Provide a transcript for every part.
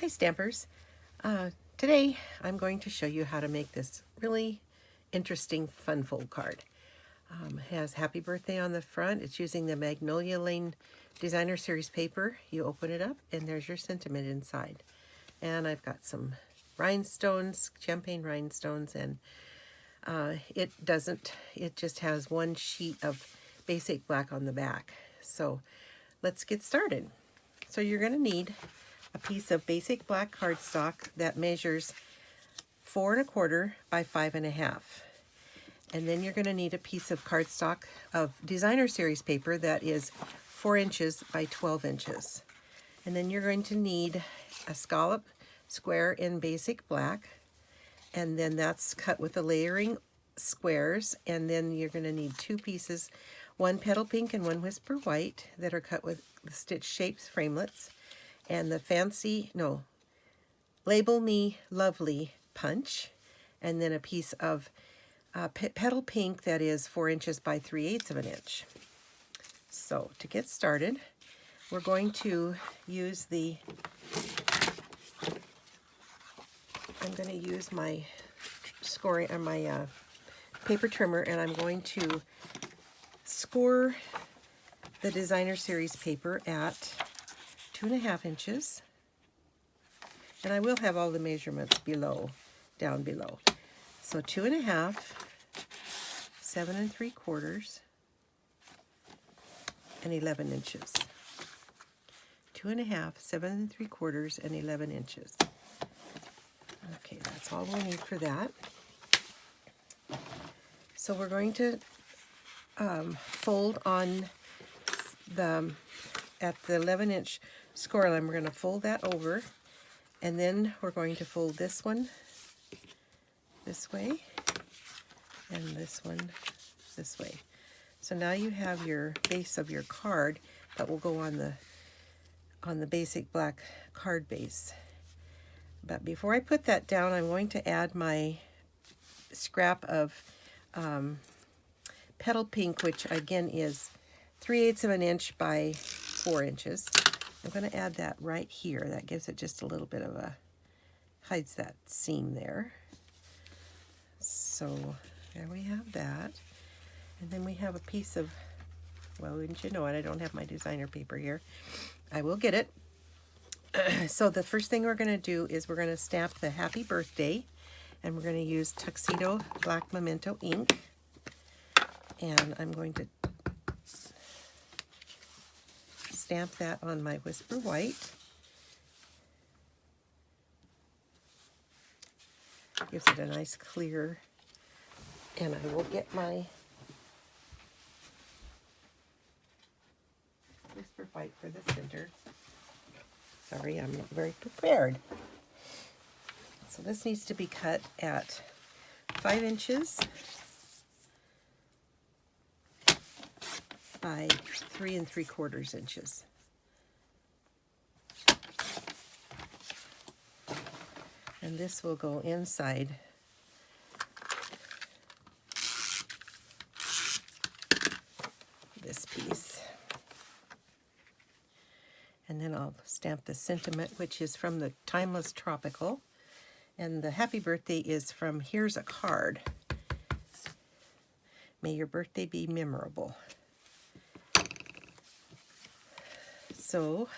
Hi Stampers! Today I'm going to show you how to make this really interesting fun fold card. It has happy birthday on the front. It's using the Magnolia Lane Designer Series paper. You open it up and there's your sentiment inside. And I've got some rhinestones, champagne rhinestones, and it just has one sheet of basic black on the back. So let's get started. So you're going to need a piece of basic black cardstock that measures 4 1/4 by 5 1/2. And then you're going to need a piece of cardstock of Designer Series paper that is 4 inches by 12 inches. And then you're going to need a scallop square in basic black, and then that's cut with the layering squares. And then you're going to need 2 pieces, one petal pink and one whisper white, that are cut with the stitch shapes framelits, and the Label Me Lovely punch, and then a piece of petal pink that is 4 inches by 3/8 of an inch. So to get started, we're going to use I'm going to use my scoring or my paper trimmer, and I'm going to score the Designer Series paper at 2 1/2 inches, and I will have all the measurements down below. So 2 1/2, 7 3/4, and 11 inches. 2 1/2, 7 3/4, and 11 inches. Okay, that's all we'll need for that. So we're going to fold on at the 11-inch score line. We're going to fold that over, and then we're going to fold this one this way and this one this way. So now you have your base of your card that will go on the basic black card base. But before I put that down, I'm going to add my scrap of Petal Pink, which again is 3/8 of an inch by 4 inches. I'm going to add that right here. That gives it just a little bit of hides that seam there. So there we have that. And then we have a piece of, well, wouldn't you know it, I don't have my designer paper here. I will get it. So the first thing we're going to do is we're going to stamp the happy birthday, and we're going to use Tuxedo Black Memento ink. And I'm going to stamp that on my whisper white. Gives it a nice clear, and I will get my whisper white for the center. Sorry, I'm not very prepared. So this needs to be cut at 5 inches by 3 3/4 inches. And this will go inside this piece. And then I'll stamp the sentiment, which is from the Timeless Tropical. And the happy birthday is from Here's a Card. May your birthday be memorable. So,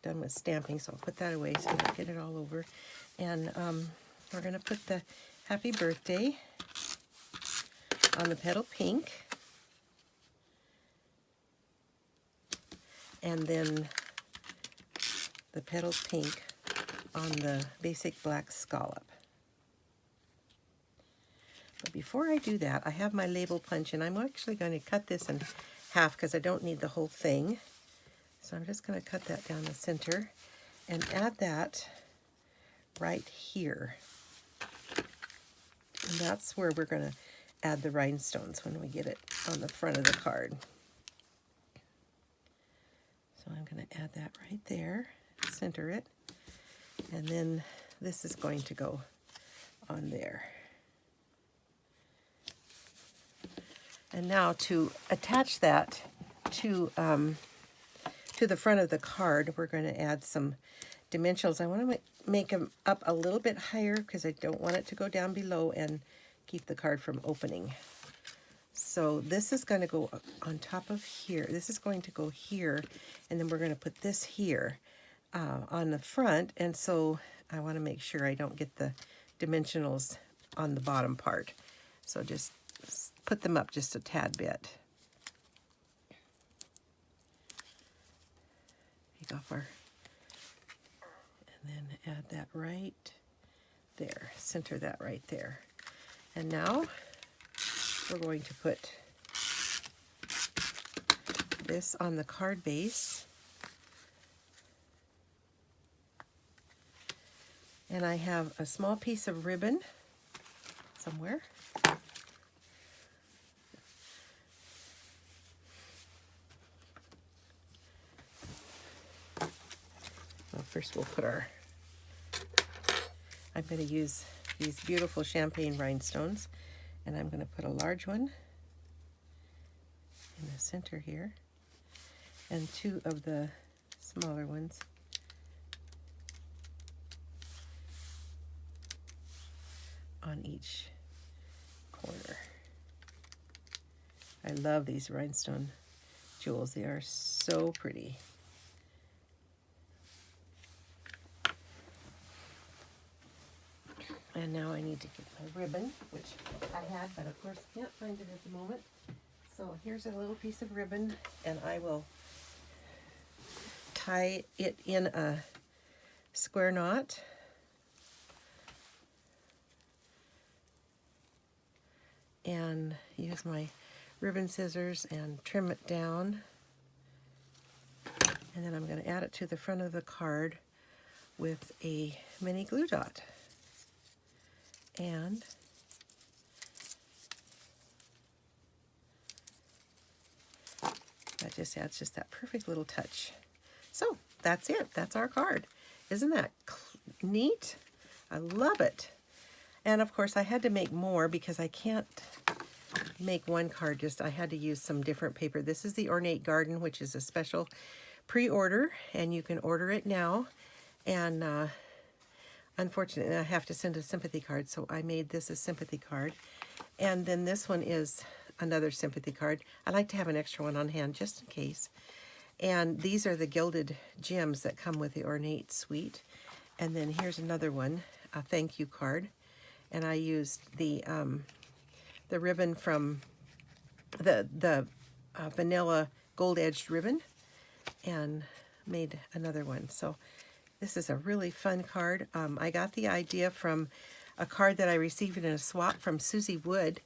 done with stamping, so I'll put that away so I don't get it all over. And we're going to put the happy birthday on the Petal Pink, and then the Petal Pink on the basic black scallop. But before I do that, I have my label punch, and I'm actually going to cut this in half because I don't need the whole thing. So I'm just going to cut that down the center and add that right here. And that's where we're going to add the rhinestones when we get it on the front of the card. So I'm going to add that right there, center it, and then this is going to go on there. And now to attach that to the front of the card, we're going to add some dimensionals. I want to make them up a little bit higher because I don't want it to go down below and keep the card from opening. So this is going to go on top of here. This is going to go here, and then we're going to put this here on the front. And so I want to make sure I don't get the dimensionals on the bottom part. So just put them up just a tad bit. Take off our, and then add that right there. Center that right there. And now we're going to put this on the card base. And I have a small piece of ribbon somewhere. Well, first we'll put our, I'm going to use these beautiful champagne rhinestones, and I'm going to put a large one in the center here, and two of the smaller ones on each corner. I love these rhinestone jewels. They are so pretty. And now I need to get my ribbon, which I had, but of course can't find it at the moment. So here's a little piece of ribbon, and I will tie it in a square knot. And use my ribbon scissors and trim it down. And then I'm going to add it to the front of the card with a mini glue dot. And that just adds just that perfect little touch. So that's it. That's our card. Isn't that neat? I love it. And of course I had to make more because I can't make one card. I had to use some different paper. This is the Ornate Garden, which is a special pre-order, and you can order it now. And unfortunately, I have to send a sympathy card, so I made this a sympathy card. And then this one is another sympathy card. I like to have an extra one on hand just in case. And these are the gilded gems that come with the Ornate Suite. And then here's another one, a thank you card. And I used the ribbon from the vanilla gold-edged ribbon and made another one. So this is a really fun card. I got the idea from a card that I received in a swap from Susie Wood,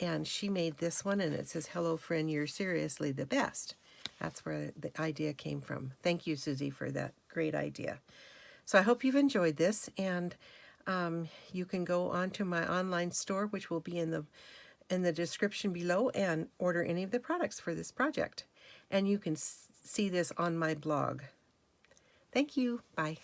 and she made this one, and it says, "Hello friend, you're seriously the best." That's where the idea came from. Thank you, Susie, for that great idea. So I hope you've enjoyed this, and you can go onto my online store, which will be in the description below, and order any of the products for this project. And you can see this on my blog. Thank you. Bye.